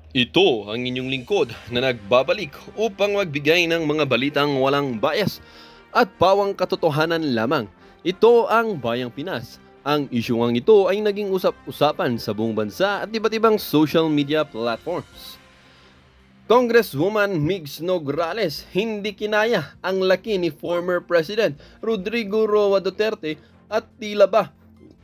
Ito ang inyong lingkod na nagbabalik upang magbigay ng mga balitang walang bias at pawang katotohanan lamang. Ito ang Bayang Pinas. Ang isyung ito ay naging usap-usapan sa buong bansa at iba't ibang social media platforms. Congresswoman Migs Nograles hindi kinaya ang laki ni former President Rodrigo Roa Duterte at tila ba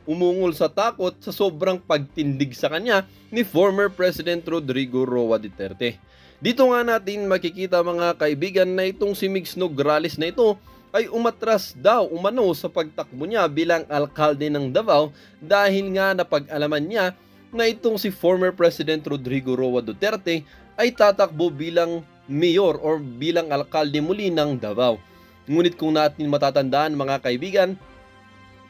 umungol sa takot sa sobrang pagtindig sa kanya ni former President Rodrigo Roa Duterte. Dito nga natin makikita mga kaibigan na itong si Migs Nograles na ito ay umatras daw umano sa pagtakbo niya bilang alkalde ng Davao dahil nga napag-alaman niya na itong si former President Rodrigo Roa Duterte ay tatakbo bilang mayor or bilang alkalde muli ng Davao. Ngunit kung natin matatandaan mga kaibigan,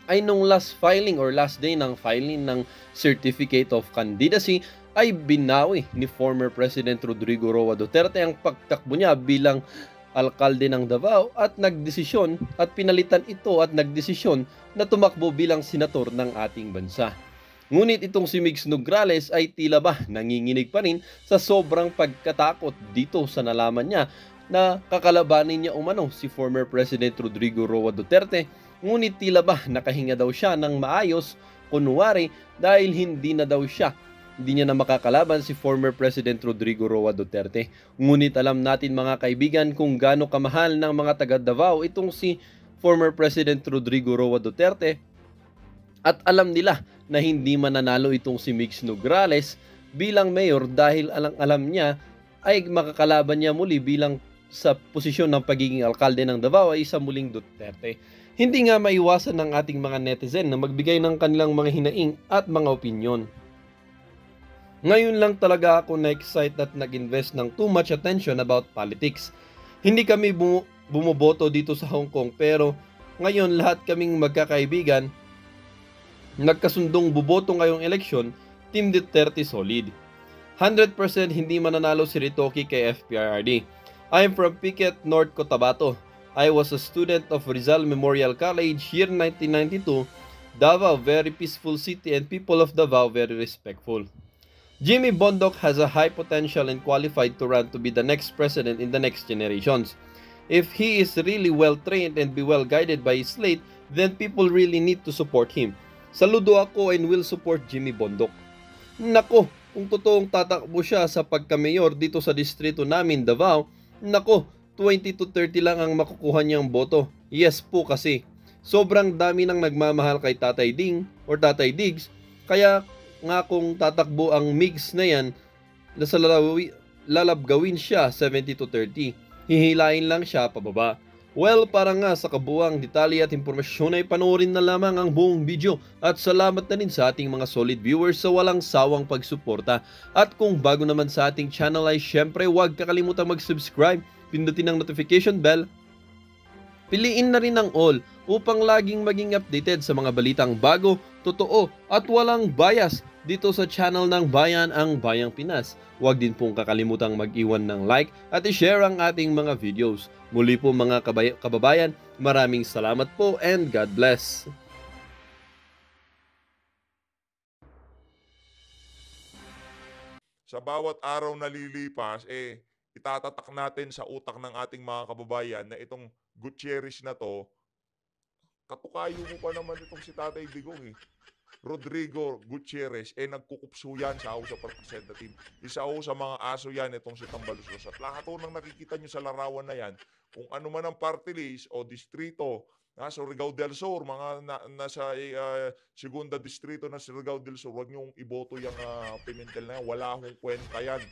ay nung last filing or last day ng filing ng Certificate of Candidacy ay binawi ni former President Rodrigo Roa Duterte ang pagtakbo niya bilang alkalde ng Davao at nagdesisyon at pinalitan ito at nagdesisyon na tumakbo bilang senator ng ating bansa. Ngunit itong si Migs Nograles ay tila ba nanginginig pa rin sa sobrang pagkatakot dito sa nalaman niya na kakalabanin niya umano si former President Rodrigo Roa Duterte. Ngunit tila ba nakahinga daw siya ng maayos, kunwari dahil hindi niya na makakalaban si former President Rodrigo Roa Duterte. Ngunit alam natin mga kaibigan kung gaano kamahal ng mga taga Davao itong si former President Rodrigo Roa Duterte. At alam nila na hindi mananalo itong si Migs Nograles bilang mayor dahil alam niya ay makakalaban niya muli bilang sa posisyon ng pagiging alkalde ng Davao ay isa muling Duterte. Hindi nga maiwasan ng ating mga netizen na magbigay ng kanilang mga hinaing at mga opinyon. Ngayon lang talaga ako na-excite at nag-invest ng too much attention about politics. Hindi kami bumoboto dito sa Hong Kong pero ngayon lahat kaming magkakaibigan nagkasundong buboto ngayong eleksyon, Team Duterte solid. 100% hindi mananalo si Ritoki kay FPRRD. I am from Piquet, North Cotabato. I was a student of Rizal Memorial College year 1992. Davao, very peaceful city and people of Davao very respectful. Jimmy Bondoc has a high potential and qualified to run to be the next president in the next generations. If he is really well trained and be well guided by his slate, then people really need to support him. Saludo ako and will support Jimmy Bondoc. Nako, kung totoong tatakbo siya sa pagka-mayor dito sa distrito namin, Davao, nako, 20 to 30 lang ang makukuha niyang boto. Yes po kasi. Sobrang dami nang nagmamahal kay Tatay Ding or Tatay Diggs, kaya nga kung tatakbo ang Migs na yan, lalabgawin siya 70 to 30. Hihilain lang siya pababa. Well, para nga sa kabuang detalye at impormasyon ay panoorin na lamang ang buong video at salamat na rin sa ating mga solid viewers sa walang sawang pagsuporta. At kung bago naman sa ating channel ay syempre huwag kakalimutan mag-subscribe, pindutin ang notification bell, piliin na rin ang all upang laging maging updated sa mga balitang bago, totoo at walang bias dito sa channel ng Bayan ang Bayang Pinas. Huwag din pong kakalimutang mag-iwan ng like at i-share ang ating mga videos. Muli po mga kababayan, maraming salamat po and God bless. Sa bawat araw na lilipas, itatatak natin sa utak ng ating mga kababayan na itong Gutierrez na to, katukayo mo pa naman itong si Tatay Digong eh. Rodrigo Gutierrez, nagkukupso yan sa House of Representatives. Isa ho sa mga aso yan itong si Tambaluslos. At lahat ho nang nakikita nyo sa larawan na yan, kung ano man ang party list o distrito, sa Surigao del Sur, mga nasa segunda distrito na Surigao del Sur, huwag nyong iboto yung Pimentel na yan. Wala hong kwenta yan.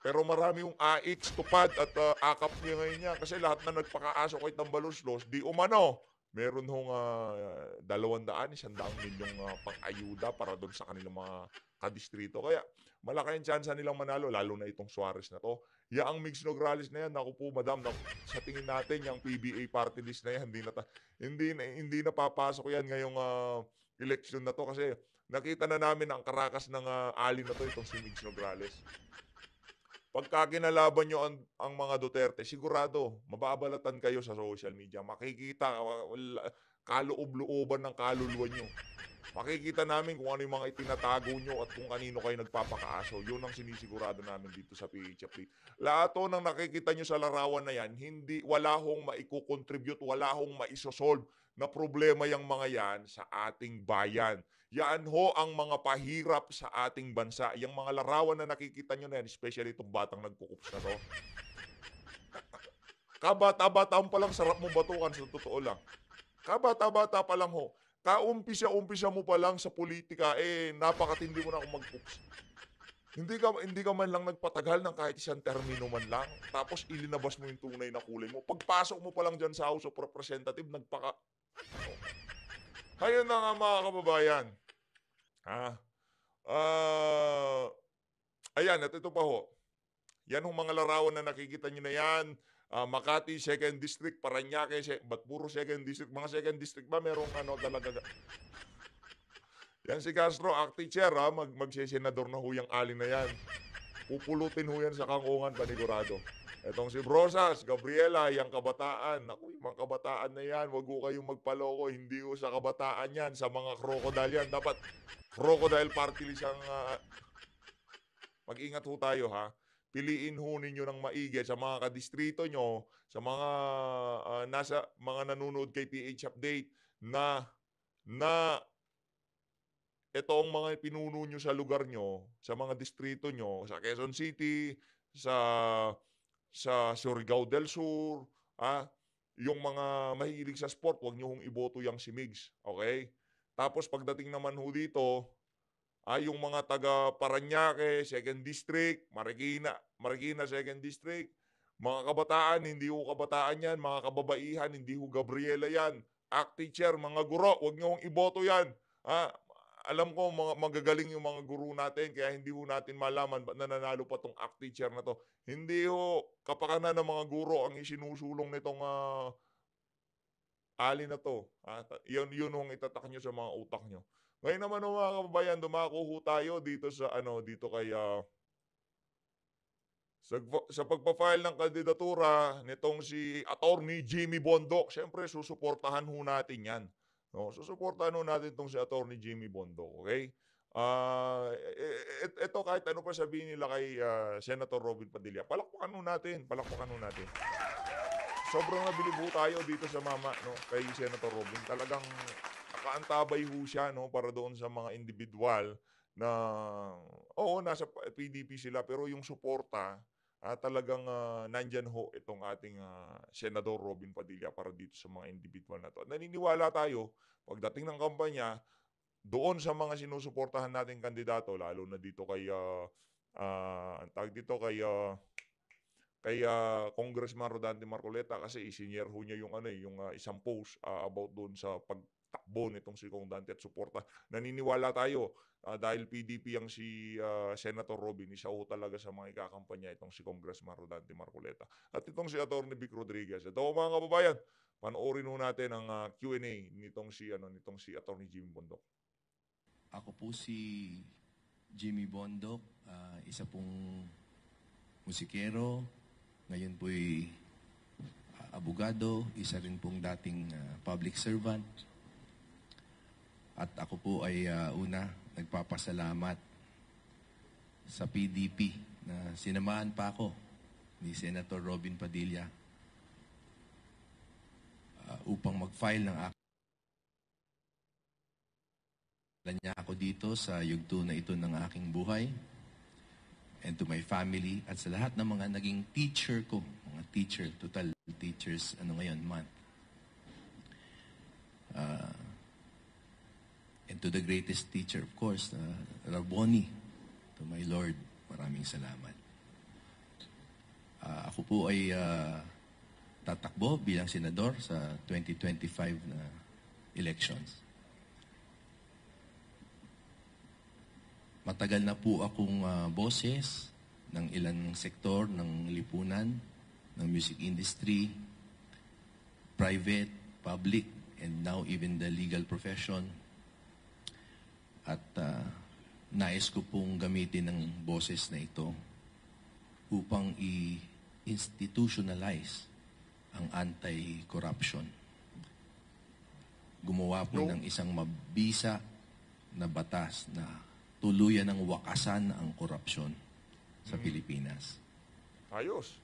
Pero marami yung AX, tupad at akap niya ngayon yan. Kasi lahat na nagpakaaso kay Tambaluslos, di umano. Meron hong 200, 100 milyong pang-ayuda para doon sa kanilang mga kadistrito. Kaya malaki ang tsansa nilang manalo, lalo na itong Suarez na to. Ang Migs Nograles na yan, naku po madam, sa tingin natin yung PBA party list na yan, hindi na papasok yan ngayong election na to kasi nakita na namin ang karakas ng ali na to, itong si Migs Nograles. Pagka kinalaban nyo ang mga Duterte, sigurado, mababalatan kayo sa social media. Makikita, kaloob-looban ng kaluluwa nyo. Makikita namin kung ano yung mga itinatago nyo at kung kanino kayo nagpapakaaso. Yun ang sinisigurado namin dito sa PH Update. Lahat ho ng nakikita nyo sa larawan na yan, wala hong maiko-contribute, wala hong maisosolve na problema yung mga yan sa ating bayan. Yan ho ang mga pahirap sa ating bansa. Yung mga larawan na nakikita nyo na yan, especially itong batang nagkukups na to. Kabata-bataan pa lang, sarap mo batukan sa totoo lang. Kabata-bata pa lang ho. Kaumpisa-umpisa mo pa lang sa politika, napakatindi mo na kung mag-cooks. Hindi ka man lang nagpatagal ng kahit isang termino man lang, tapos ilinabas mo yung tunay na kulay mo. Pagpasok mo pa lang dyan sa House of Representative, Hayun na nga mga kababayan. Ayan, at ito pa ho. Yan yung mga larawan na nakikita nyo na yan. Makati, 2nd District, Parañaque, ba't puro 2nd District? Mga 2nd District ba merong talaga? Yan si Castro, acting chair magsisenador na ho yung alin na yan. Pupulutin ho yan sa Kangungan, panigurado. Etong si Brosas, Gabriela, yung kabataan. Naku, yung mga kabataan na yan, wag ho kayong magpaloko. Hindi ho sa kabataan yan, sa mga crocodile yan. Dapat crocodile party list ang... Mag-ingat ho tayo ha. Piliin ho ninyo ng maigi sa mga kadistrito nyo, sa mga mga nanonood kay PH Update na ito ang mga pinuno nyo sa lugar nyo, sa mga distrito nyo, sa Quezon City, sa Surigao del Sur, yung mga mahilig sa sport, huwag nyo hong iboto yung si Migs. Okay? Tapos pagdating naman ho dito, yung mga taga Parañaque, 2nd District, Marikina 2nd District, mga kabataan, hindi ho kabataan yan, mga kababaihan, hindi ho Gabriela yan, acting chair, mga guro, huwag nyo hong iboto yan. Alam ko, magagaling yung mga guru natin, kaya hindi ho natin malaman ba't nananalo pa tong acting chair na to. Hindi ho kapakanan ng mga guro ang isinusulong nitong alin na to. Yun hong itatak nyo sa mga utak nyo. Ngayon naman mga kababayan, dumako ho tayo dito sa dito kay sa pagpa-file ng kandidatura nitong si Attorney Jimmy Bondoc. Siyempre susuportahan ho natin 'yan. No, susuportahan ho natin tong si Attorney Jimmy Bondoc, okay? Ito kahit ano pa sabihin nila kay Senator Robin Padilla, palakpakan ho natin. Sobrang nabilib ho tayo dito sa kay Senator Robin. Talagang nakaantabay ho siya para doon sa mga individual na nasa PDP sila pero yung suporta talagang nandyan ho itong ating Senador Robin Padilla para dito sa mga individual na to. Naniniwala tayo pagdating ng kampanya doon sa mga sinusuportahan nating kandidato, lalo na dito kay Congressman Rodante Marcoleta, kasi isinyer ho niya yung isang post about doon sa pagtakbo nitong si Kong Dante at suporta. Naniniwala tayo dahil PDP ang si Senator Robin, isa ho talaga sa mga ikakampanya itong si Congressman Rodante Marcoleta. At itong si Atty. Vic Rodriguez. Ito mga kababayan, panoorin ho natin ang Q&A nitong si Atty. Jimmy Bondoc. Ako po si Jimmy Bondoc, isa pong musikero, ngayon po'y abogado, isa rin pong dating public servant. At ako po ay nagpapasalamat sa PDP na sinamahan pa ako ni Senator Robin Padilla upang mag-file ng niya ako dito sa yugto na ito ng aking buhay. And to my family at sa lahat ng mga naging teacher ko, mga teacher, total teachers, month. And to the greatest teacher, of course, Raboni, to my Lord, maraming salamat. Ako po ay tatakbo bilang senador sa 2025 na elections. Matagal na po akong boses ng ilang sektor ng lipunan, ng music industry, private, public, and now even the legal profession. At nais ko pong gamitin ng boses na ito upang i-institutionalize ang anti-corruption. Gumawa po ng isang mabisa na batas na tuluyan ng wakasan ang korupsyon sa Pilipinas. Ayos.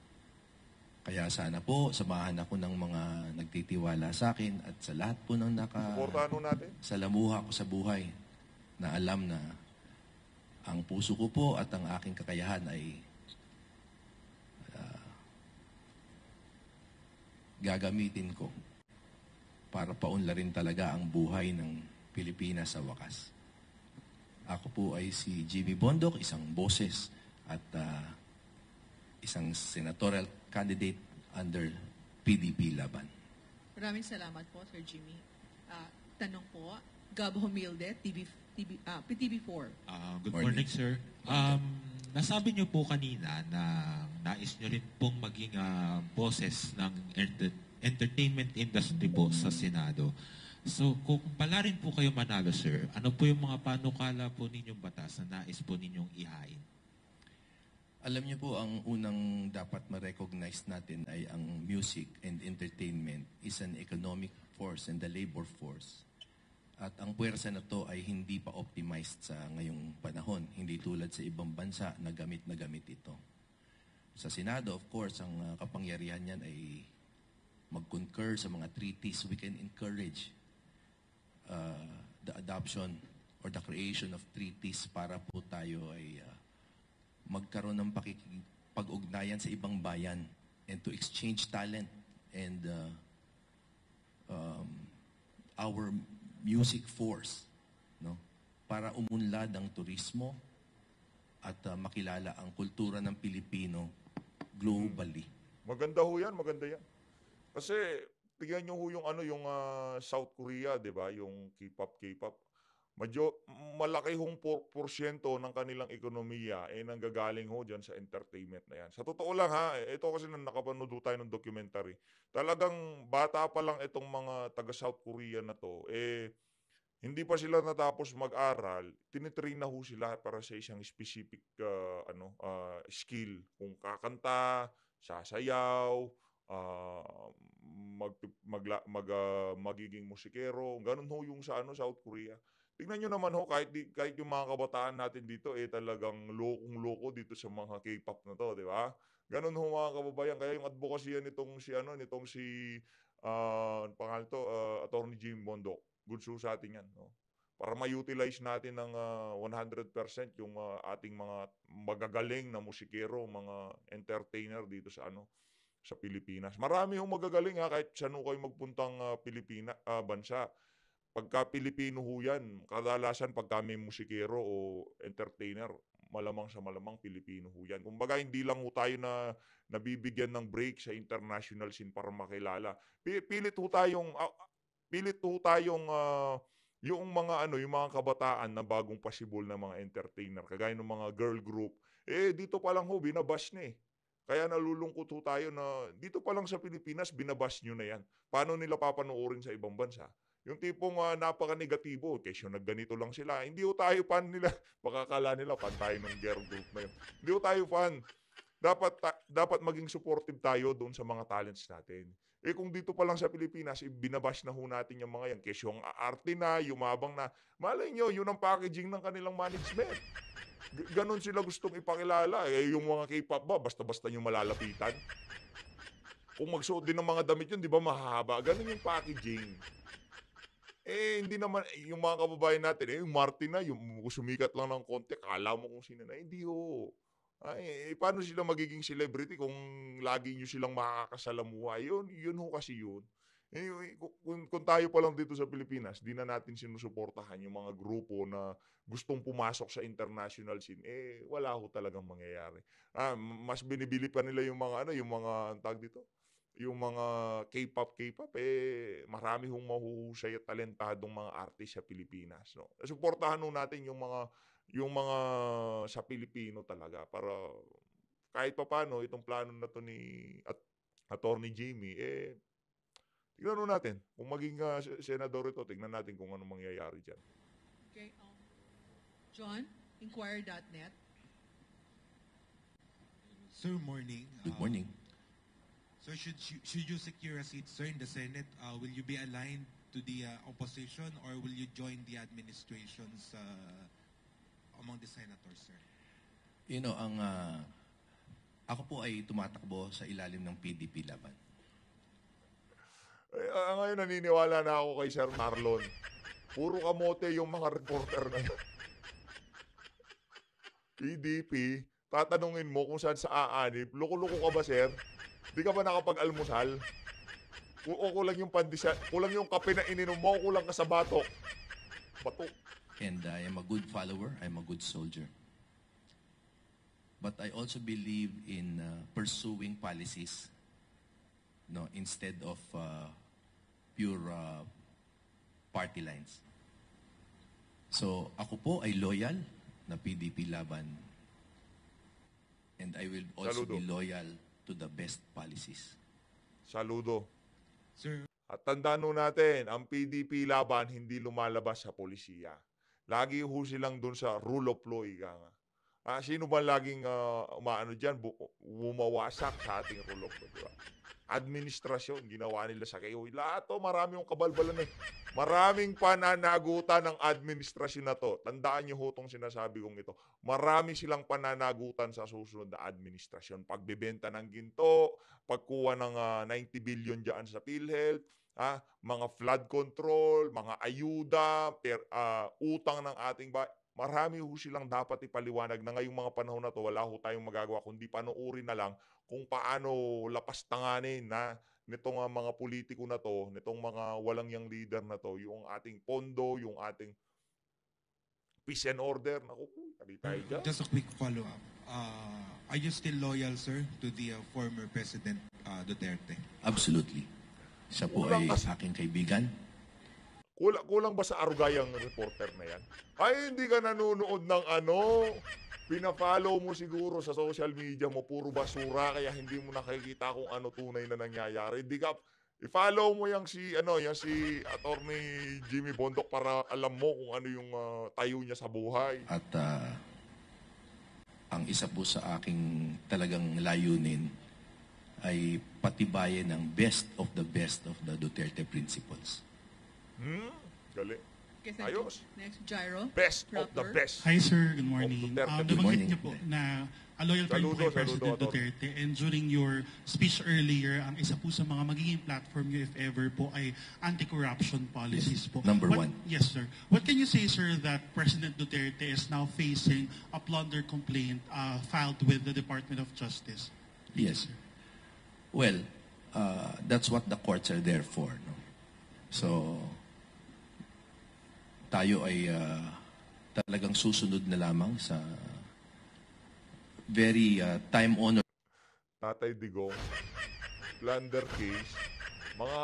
Kaya sana po, samahan ako ng mga nagtitiwala sa akin at sa lahat po ng Suportahan ho natin. salamuha ko sa buhay na alam na ang puso ko po at ang aking kakayahan ay gagamitin ko para paunlarin talaga ang buhay ng Pilipinas sa wakas. Ako po ay si Jimmy Bondoc, isang boses at isang senatorial candidate under PDP Laban. Maraming salamat po, Sir Jimmy. Tanong po, Gab Humilde, PTV4. Good morning, sir. Nasabi niyo po kanina na nais niyo rin pong maging boses ng entertainment industry po sa Senado. So, kung pala rin po kayo manalo, sir, ano po yung mga panukala po ninyong batas na nais po ninyong ihain? Alam niyo po, ang unang dapat ma-recognize natin ay ang music and entertainment is an economic force and the labor force. At ang puwersa na to ay hindi pa optimized sa ngayong panahon. Hindi tulad sa ibang bansa na gamit ito. Sa Senado, of course, ang kapangyarihan niyan ay mag-concur sa mga treaties. We can encourage the adoption or the creation of treaties para po tayo ay magkaroon ng pag-ugnayan sa ibang bayan and to exchange talent and our music force, no, para umunlad ang turismo at makilala ang kultura ng Pilipino globally. Maganda ho yan, maganda yan. Kasi tingnan nyo ho yung South Korea, 'di ba? Yung K-pop. Medyo malaki hong porsyento ng kanilang ekonomiya nanggagaling ho diyan sa entertainment na yan. Sa totoo lang ha, ito kasi nakapanood tayo ng documentary. Talagang bata pa lang itong mga taga South Korea na to, hindi pa sila natapos mag-aral, tinitrain na ho sila para sa isang specific skill. Kung kakanta, sasayaw, magiging musikero, ganun ho yung sa South Korea. Tingnan nyo naman ho, kahit yung mga kabataan natin dito, talagang lokong-loko dito sa mga K-pop na to, di ba? Ganun ho mga kababayan. Kaya yung advocacy nitong pangalan to, Attorney Jim Bondoc, good so sa atin yan, no? Para ma-utilize natin ng 100% yung ating mga magagaling na musikero, mga entertainer dito sa Pilipinas. Marami hong magagaling kahit saan ho kayo magpuntang bansa. Pagka Pilipino ho yan, kadalasan pagka may musikero o entertainer, malamang sa malamang Pilipino ho yan. Kumbaga hindi lang ho tayo na nabibigyan ng break sa international scene para makilala. Pilit ho tayong yung mga kabataan na bagong pasibol na mga entertainer, kagaya ng mga girl group, dito pa lang ho binabash na. Kaya nalulungkot ho tayo na dito pa lang sa Pilipinas binabash nyo na yan. Paano nila papanoorin sa ibang bansa? Yung tipong napaka-negatibo, kesyo nagganito lang sila. Hindi ho tayo fan nila. Pakakala nila fan tayo ng girl group na yun. Hindi ho tayo fan. Dapat maging supportive tayo doon sa mga talents natin. Kung dito pa lang sa Pilipinas, binabash na ho natin yung mga yan. Kesyo ang arte na, yumabang na. Malay nyo, yun ang packaging ng kanilang management. Ganon sila gustong ipakilala. Yung mga K-pop ba, basta-basta nyo malalapitan. Kung magsuot din ng mga damit yun, di ba mahahaba? Ganon yung packaging. Hindi naman, yung mga kababayan natin, yung Martin na, yung sumikat lang ng konti, kala mo kung sino na, hindi ho. Paano sila magiging celebrity kung lagi nyo silang makakasalamuha? Yun ho kasi yun. Kung tayo pa lang dito sa Pilipinas, di na natin sinusuportahan yung mga grupo na gustong pumasok sa international scene, wala ho talagang mangyayari. Mas binibili pa nila yung mga tag dito. Yung mga K-pop, marami hong mahuhusay at talentadong mga artist sa Pilipinas, no? Suportahan ho natin yung mga sa Pilipino talaga para kahit papaano itong plano na to ni Attorney Jimmy, tignan ho natin. Kung maging senador ito, tignan natin kung ano mangyayari dyan. Okay, John, Inquirer.net. Sir, morning. Good morning. So should you secure a seat, sir, in the Senate, will you be aligned to the opposition, or will you join the administrations among the senators, sir? You know, ako po ay tumatakbo sa ilalim ng PDP Laban. Ngayon naniniwala na ako kay Sir Marlon. Puro kamote yung mga reporter na yun. PDP, tatanungin mo kung saan sa aanib. Loko-loko ka ba, sir? Di ka ba nakapag-almusal? O kulang yung pandesal, kulang yung kape na ininom mo, kulang ka sa batok. Batok. And I am a good follower, I'm a good soldier. But I also believe in pursuing policies, no, instead of pure party lines. So ako po ay loyal na PDP Laban, and I will also Saludo. be loyal to the best policies. Saludo. Sir, At tandaan nun natin, ang PDP Laban hindi lumalabas sa polisiya. Lagi ho silang dun sa rule of law, ika nga. Sino ba laging umaano dyan, bumawasak sa ating rule of law, di ba? Administrasyon, ginawa nila sa kayo. Lahat to, marami yung kabalbalan na. Maraming pananagutan ng administrasyon na to. Tandaan niyo ho itong sinasabi kong ito. Marami silang pananagutan sa susunod na administrasyon. Pagbebenta ng ginto, pagkuha ng 90 billion dyan sa PhilHealth, mga flood control, mga ayuda, utang ng ating marami ho silang dapat ipaliwanag na ngayong mga panahon na to, wala ho tayong magagawa kundi panoorin na lang kung paano lapastanganin na nitong mga politiko na to, nitong mga walang yang leader na to, yung ating pondo, yung ating peace and order. Naku po, hindi tayo dyan. just a quick follow-up. Are you still loyal, sir, to the former President Duterte? Absolutely. Siya po Kulang ay kasi- aking kaibigan. Kulang ba sa arugayang reporter na yan? Ay, hindi ka nanonood ng pina-follow mo siguro sa social media mo, puro basura, kaya hindi mo nakikita kung ano tunay na nangyayari. Hindi ka, i-follow mo yung si Attorney Jimmy Bondok para alam mo kung ano yung tayo niya sa buhay. At ang isa po sa aking talagang layunin ay patibayan ng best of the Duterte principles. Galing. Okay, thank Ayos. you. Next, Gyro. Best of the Rappler. best. Hi sir, good morning. Duterte. Good morning. Nabanggit niyo po na a loyal friend po Saludo, kay President saludo, Duterte, and during your speech earlier, ang isa po sa mga magiging platform niyo if ever po ay anti-corruption policies po. Number one. Yes sir. What can you say sir that President Duterte is now facing a plunder complaint filed with the Department of Justice? Yes. Well, that's what the courts are there for. No? So, tayo ay talagang susunod na lamang sa very time-honored Tatay Digong, plunder case, mga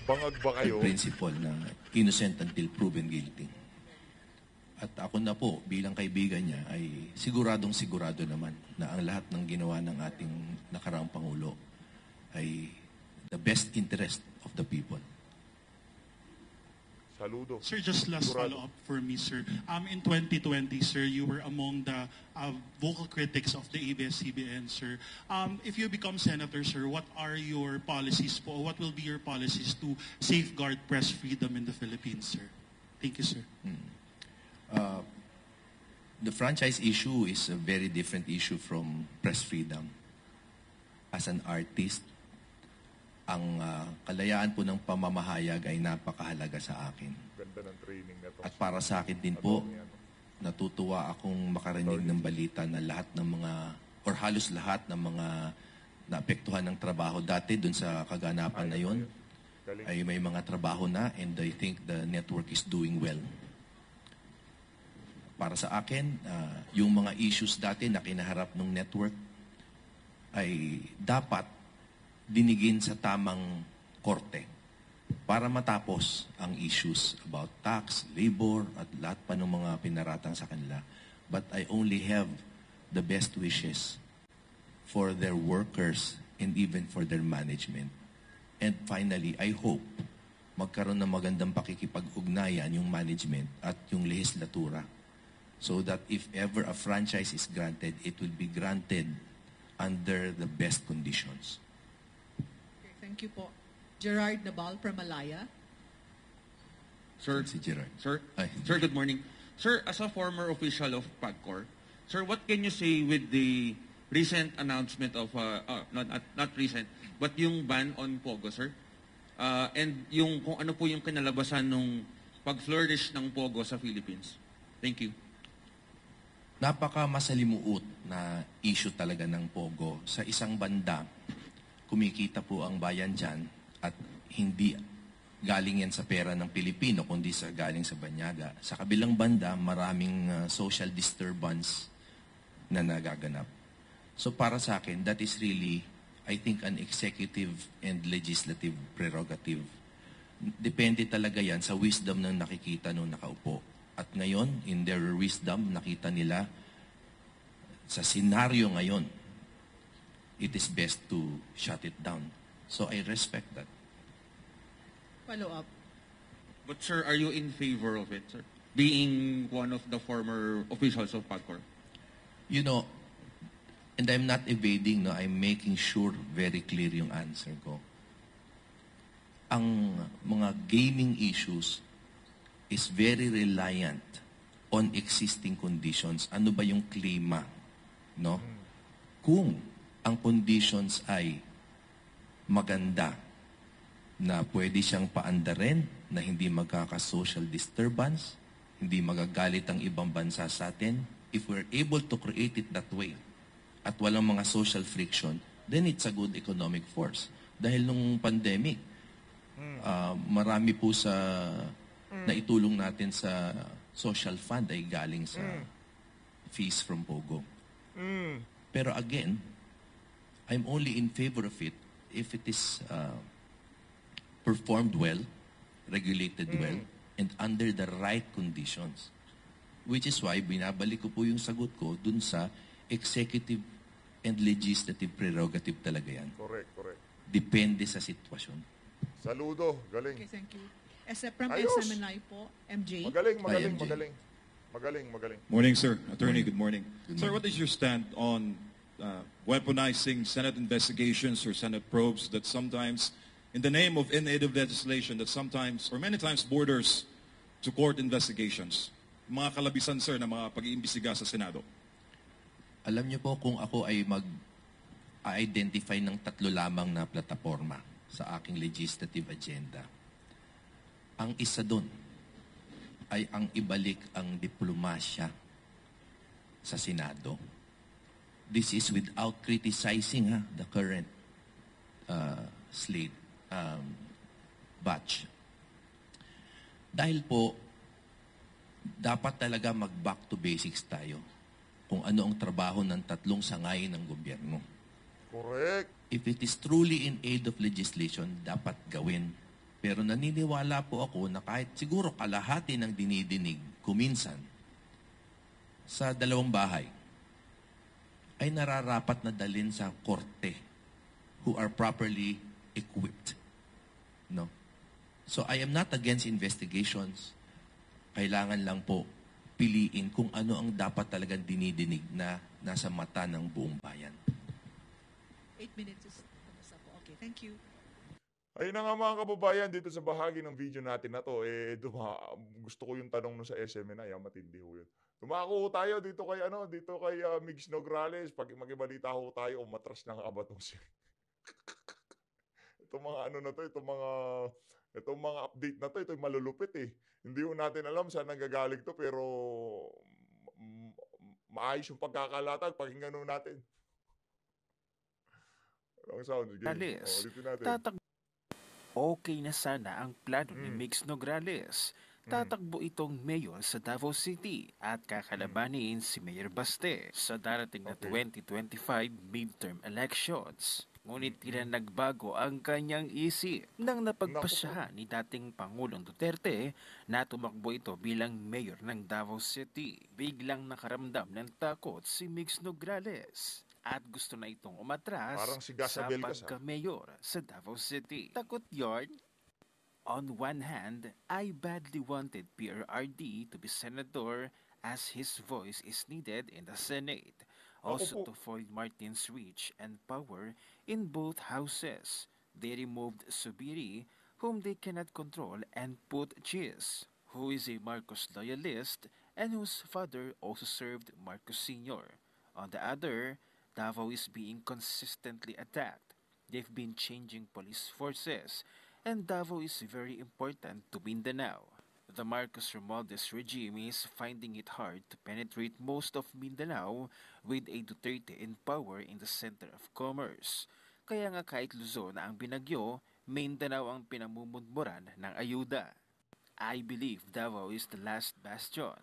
bangag ba kayo? principle na innocent until proven guilty. At ako na po, bilang kaibigan niya, ay sigurado naman na ang lahat ng ginawa ng ating nakaraang Pangulo ay the best interest of the people. Saludo. Sir, just last Sigurado. follow-up for me, sir. In 2020, sir, you were among the vocal critics of the ABS-CBN, sir. If you become senator, sir, what are your policies po? What will be your policies to safeguard press freedom in the Philippines, sir? Thank you, sir. The franchise issue is a very different issue from press freedom. As an artist, ang kalayaan po ng pamamahayag ay napakahalaga sa akin. Ganda ng training na to. At para sa akin din po, natutuwa akong makarinig ng balita na lahat ng mga, or halos lahat ng mga naapektuhan ng trabaho dati dun sa kaganapan na yon Galing. ay may mga trabaho na, and I think the network is doing well. Para sa akin, yung mga issues dati na kinaharap ng network ay dapat dinigin sa tamang korte para matapos ang issues about tax, labor, at lahat pa ng mga pinaratang sa kanila. But I only have the best wishes for their workers and even for their management. And finally, I hope magkaroon ng magandang pakikipag-ugnayan yung management at yung lehislatura so that if ever a franchise is granted, it will be granted under the best conditions. Okay, thank you po. Gerard Nabal from Malaya. Sir, Si Gerard. sir, Ay. sir, good morning. Sir, as a former official of PAGCOR, sir, what can you say with the recent announcement of, not recent, but yung ban on Pogo, sir? And yung kung ano po yung kinalabasan nung pag-flourish ng Pogo sa Philippines? Thank you. Napaka masalimuot na issue talaga ng Pogo. Sa isang banda, kumikita po ang bayan dyan at hindi galing yan sa pera ng Pilipino, kundi galing sa banyaga. Sa kabilang banda, maraming social disturbance na nagaganap. So para sa akin, that is really, I think, an executive and legislative prerogative. Depende talaga yan sa wisdom ng nakikita nung nakaupo. At ngayon, in their wisdom, nakita nila sa senaryo ngayon, it is best to shut it down. So I respect that. Follow up. But sir, are you in favor of it, sir? Being one of the former officials of PAGCOR? You know, and I'm not evading, no, I'm making sure very clear yung answer ko. Ang mga gaming issues is very reliant on existing conditions. Ano ba yung klima, no? Kung ang conditions ay maganda, na pwede siyang paandarin, na hindi magkaka-social disturbance, hindi magagalit ang ibang bansa sa atin, if we're able to create it that way, at walang mga social friction, then it's a good economic force. Dahil nung pandemic, marami po sa naitulong natin sa social fund ay galing sa fees from Pogo. Pero again, I'm only in favor of it if it is performed well, regulated well, and under the right conditions. Which is why binabalik ko po yung sagot ko dun sa executive and legislative prerogative talaga yan. Correct, correct. Depende sa sitwasyon. Saludo, galing. Okay, thank you. From Ayos. SMNI po, MJ. Magaling, magaling, MJ. magaling. Magaling, magaling. Morning, sir. Attorney, good morning. Good Sir, morning. what is your stand on weaponizing Senate investigations or Senate probes that sometimes, in the name of native legislation, that sometimes, or many times, borders to court investigations? Mga kalabisan, sir, na mga pag-iimbestiga sa Senado. Alam niyo po, kung ako ay mag-identify ng 3 lamang na plataforma sa aking legislative agenda, ang isa doon ay ang ibalik ang diplomasya sa Senado. This is without criticizing the current slate batch. Dahil po, dapat talaga mag-back to basics tayo kung ano ang trabaho ng 3 sangay ng gobyerno. Correct. If it is truly in aid of legislation, dapat gawin. Pero naniniwala po ako na kahit siguro kalahati ng dinidinig kuminsan sa 2 bahay ay nararapat na dalhin sa korte who are properly equipped. No? So I am not against investigations. Kailangan lang po piliin kung ano ang dapat talagang dinidinig na nasa mata ng buong bayan. 8 minutes is tapos na po. Okay, thank you. Ayun na nga mga kababayan, dito sa bahagi ng video natin na to, gusto ko yung tanong nun sa SMNI, matindi ho yun. Tumako ho tayo dito kay Migs Nograles, pag magibalita ho tayo, matras na nga ba itong itong mga itong mga update na to, ito yung malulupit eh. Hindi ho natin alam saan nanggagaling to, pero maayos yung pagkakalatag, pakinggan ho natin. Ang sound, sige. Ulitin natin. Okay na sana ang plano ni Migs Nograles. Tatakbo itong mayor sa Davao City at kakalabanin si Mayor Baste sa darating na 2025 midterm elections. Ngunit tila nagbago ang kanyang isip nang napagpasyahan ni dating Pangulong Duterte na tumakbo ito bilang mayor ng Davao City. Biglang nakaramdam ng takot si Migs Nograles at gusto na itong umatras si sa Gasabel pagka-mayor sa Davao City. Takot yarn? On one hand, I badly wanted PRRD to be senator as his voice is needed in the Senate. Also to foil Martin's reach and power in both houses. They removed Subiri, whom they cannot control and put cheese, who is a Marcos loyalist and whose father also served Marcos Sr. On the other, Davao is being consistently attacked. They've been changing police forces, and Davao is very important to Mindanao. The Marcos Romualdez regime is finding it hard to penetrate most of Mindanao with a Duterte in power in the center of commerce. Kaya nga kahit Luzon ang binagyo, Mindanao ang pinamumudmuran ng ayuda. I believe Davao is the last bastion.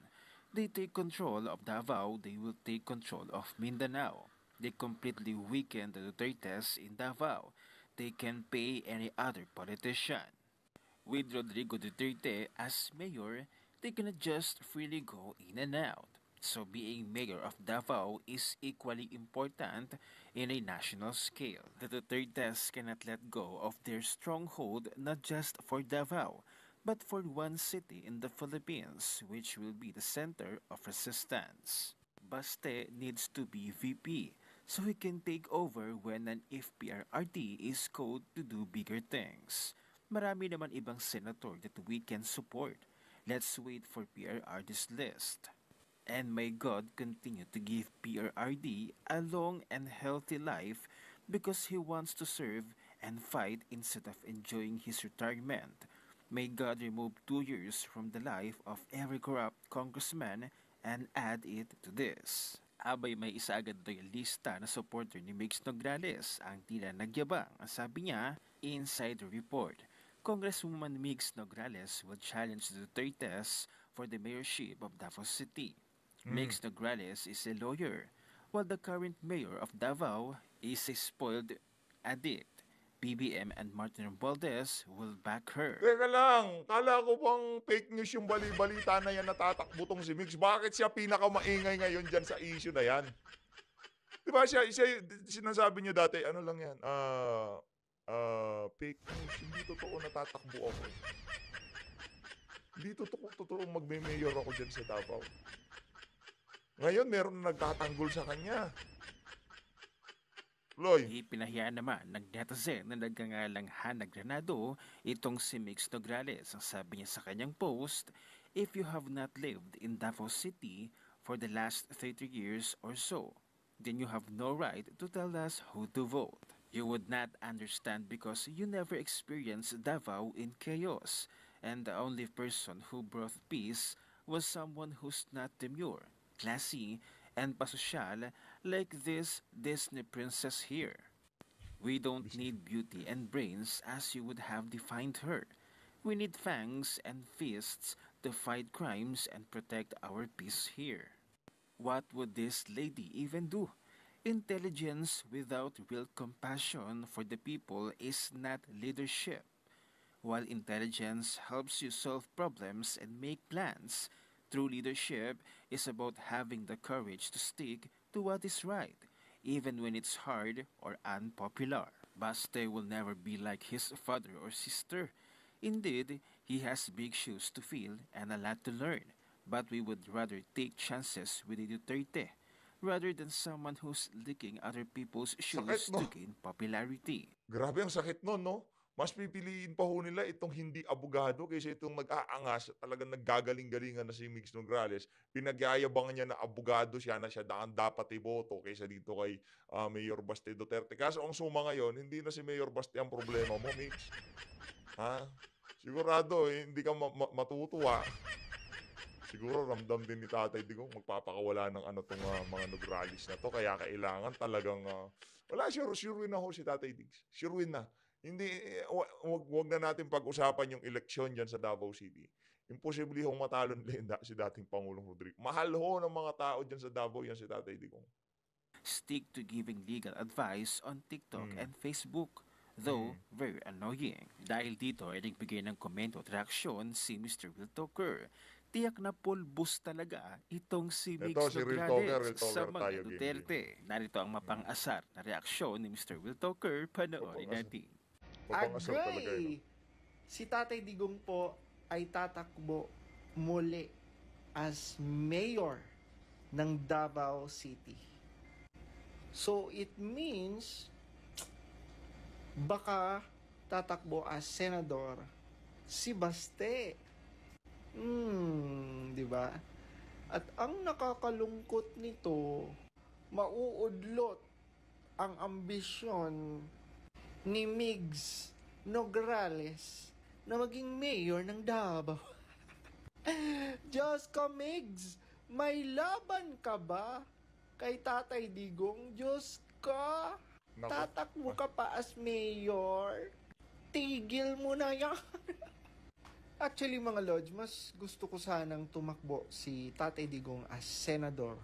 They take control of Davao, they will take control of Mindanao. They completely weaken the Dutertes in Davao. They can pay any other politician. With Rodrigo Duterte as mayor, they cannot just freely go in and out. So being mayor of Davao is equally important in a national scale. The Dutertes cannot let go of their stronghold not just for Davao, but for one city in the Philippines, which will be the center of resistance. Baste needs to be VP, so he can take over when an FPRRD is called to do bigger things. Marami naman ibang senator that we can support. Let's wait for PRRD's list. And may God continue to give PRRD a long and healthy life because he wants to serve and fight instead of enjoying his retirement. May God remove 2 years from the life of every corrupt congressman and add it to this. Abay, may isa agad loyalista na supporter ni Migs Nograles ang tila nagyabang. Sabi niya, inside the report, Congresswoman Migs Nograles will challenge the Dutertes for the mayorship of Davao City. Migs Nograles is a lawyer, while the current mayor of Davao is a spoiled addict. BBM and Martin Romualdez will back her. Teka lang, kala ko bang fake news yung bali-balita na yan natatakbo tong si Migs. Bakit siya pinakamaingay ngayon dyan sa issue na yan? Diba siya sinasabi niyo dati, ano lang yan, fake news, hindi totoo natatakbo ako. Hindi totoo magme-mayor ako dyan sa Davao. Ngayon, meron na nagtatanggol sa kanya. Loy. Ipinahiya naman ng netizen na nagngangalang Hana Granado itong si Migs Nograles. Ang sabi niya sa kanyang post, if you have not lived in Davao City for the last 30 years or so, then you have no right to tell us who to vote. You would not understand because you never experienced Davao in chaos, and the only person who brought peace was someone who's not demure, classy, and pasosyal like this Disney princess here. We don't need beauty and brains as you would have defined her. We need fangs and fists to fight crimes and protect our peace here. What would this lady even do? Intelligence without real compassion for the people is not leadership. While intelligence helps you solve problems and make plans, true leadership is about having the courage to stick to what is right, even when it's hard or unpopular. Baste will never be like his father or sister. Indeed, he has big shoes to fill and a lot to learn, but we would rather take chances with a Duterte rather than someone who's licking other people's shoes to gain popularity. Grabe ang sakit nun, no? Mas pipiliin pa ho nila itong hindi abogado kaysa itong nag-aangas at talagang naggagaling-galingan na si Migs Nograles. Pinagyayabangan niya na abogado siya na siya dapat iboto kaysa dito kay Mayor Baste Duterte. Kaso ang suma ngayon, hindi na si Mayor Baste ang problema mo, Migs. Ha? Sigurado, hindi ka matutuwa. Siguro ramdam din ni Tatay Digong magpapakawala ng tong mga Nograles na to. Kaya kailangan talagang, wala, sure win na ho si Tatay Diggs. Sure win na. Hindi, wag na natin pag-usapan yung eleksyon dyan sa Davao City. Imposible hong matalo nila si dating Pangulong Rodrigo. Mahal ho ng mga tao dyan sa Davao yan si Tatay Digong. Stick to giving legal advice on TikTok and Facebook, though very annoying. Dahil dito ay nagbigay ng komento at reaksyon si Mr. Will Talker. Tiyak na pulbos talaga itong si Migs Nograles sa mga Duterte. Narito ang mapang-asar na reaksyon ni Mr. Will Talker. Panoorin natin. Agay! Si Tatay Digong po ay tatakbo muli as mayor ng Davao City. So it means baka tatakbo as senador si Baste. Di ba? At ang nakakalungkot nito, mauudlot ang ambisyon ni Migs Nograles na maging mayor ng Davao. Diyos ka, Migs, may laban ka ba kay Tatay Digong? Diyos ka, tatakbo ka pa as mayor? Tigil mo na yan. Actually, mga Lodge, mas gusto ko sanang tumakbo si Tatay Digong as senador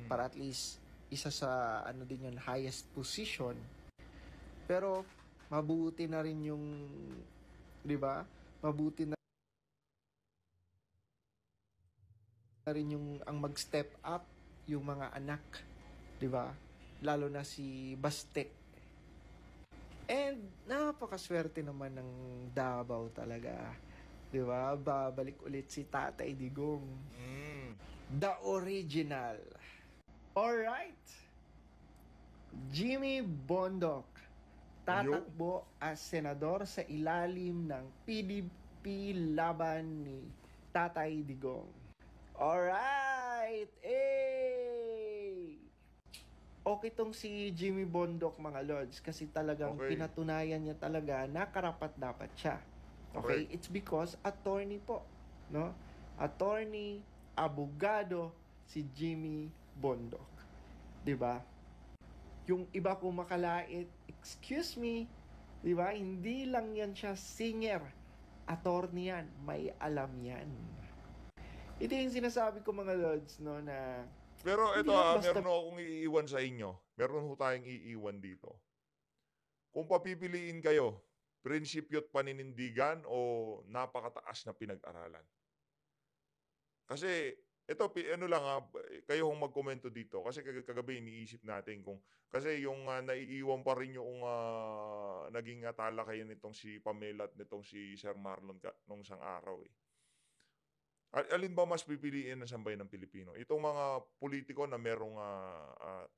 para at least isa sa din yun, highest position. Pero mabuti na rin yung, di ba? Mabuti na rin yung ang mag-step up yung mga anak, di ba? Lalo na si Baste. And napakaswerte naman ng Davao talaga. Di ba? Babalik ulit si Tatay Digong. The original. Alright. Jimmy Bondoc tatakbo as senador sa ilalim ng PDP laban ni Tatay Digong. Alright! Hey! Okay tong si Jimmy Bondoc, mga Lords, kasi talagang pinatunayan niya talaga na karapat-dapat siya. Okay? It's because attorney po, no? Attorney, abogado, si Jimmy Bondoc. 'Di ba? Yung iba kung makalait, excuse me, 'di ba? Hindi lang yan siya singer. Attorney yan, may alam yan. Ito yung sinasabi ko, mga Lords, no, na pero ito, meron akong iiwan sa inyo. Meron ho tayong iiwan dito. Kung papipiliin kayo, prinsipyo at paninindigan o napakataas na pinag-aralan? Kasi, ito, kayo hong mag-komento dito. Kasi kagabi iniisip natin kasi yung naiiwan pa rin yung naging talakayan nitong si Pamela at nitong si Sir Marlon nung isang araw eh. Alin ba mas pipiliin ng sambayan ng Pilipino? Itong mga politiko na merong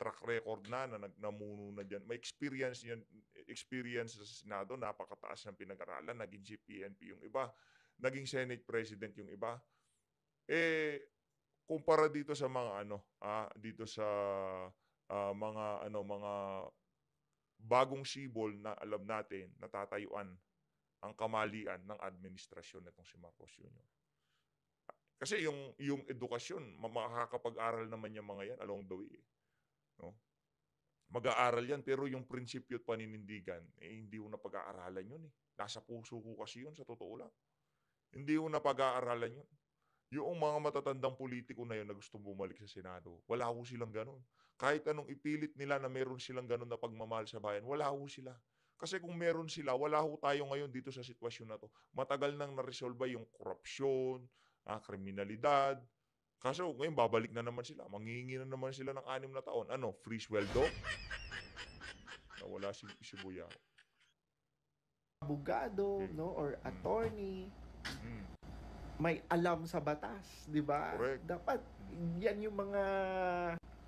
track record na namuno na dyan, may experience sa Senado, napakataas ng pinag-aralan, naging chief PNP yung iba, naging Senate President yung iba. Kumpara dito sa mga mga bagong sibol na alam natin natatayuan ang kamalian ng administrasyon nitong si Marcos Jr. Kasi yung edukasyon, makakapag-aral naman yung mga yan along the way. No? Mag-aaral yan, pero yung prinsipyo at paninindigan, hindi ko na pag-aaralan yun. Nasa puso ko kasi yun, sa totoo lang. Hindi ko na pag-aaralan yun. Yung mga matatandang politiko na yun na gusto bumalik sa Senado, wala ho silang ganun. Kahit anong ipilit nila na meron silang ganun na pagmamahal sa bayan, wala ho sila. Kasi kung meron sila, wala ho tayo ngayon dito sa sitwasyon na to. Matagal nang na-resolve yung korupsyon, kriminalidad. Kaso ngayon babalik na naman sila. Manghihingi na naman sila ng 6 na taon. Free sweldo? Nawala si Buya. Abogado, no, or attorney. May alam sa batas, 'di ba? Dapat yan yung mga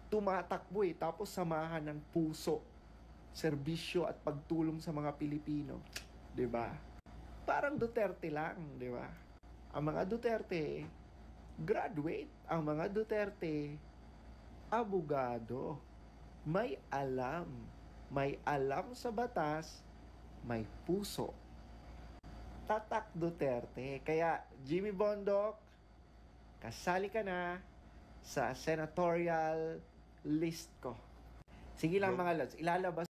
tumatakbo tapos samahan ng puso, serbisyo at pagtulong sa mga Pilipino, 'di ba? Parang Duterte lang, 'di ba? Ang mga Duterte graduate, ang mga Duterte abogado, may alam sa batas, may puso. Tatak Duterte. Kaya Jimmy Bondoc, kasali ka na sa senatorial list ko. Sige lang, mga Lods, ilalabas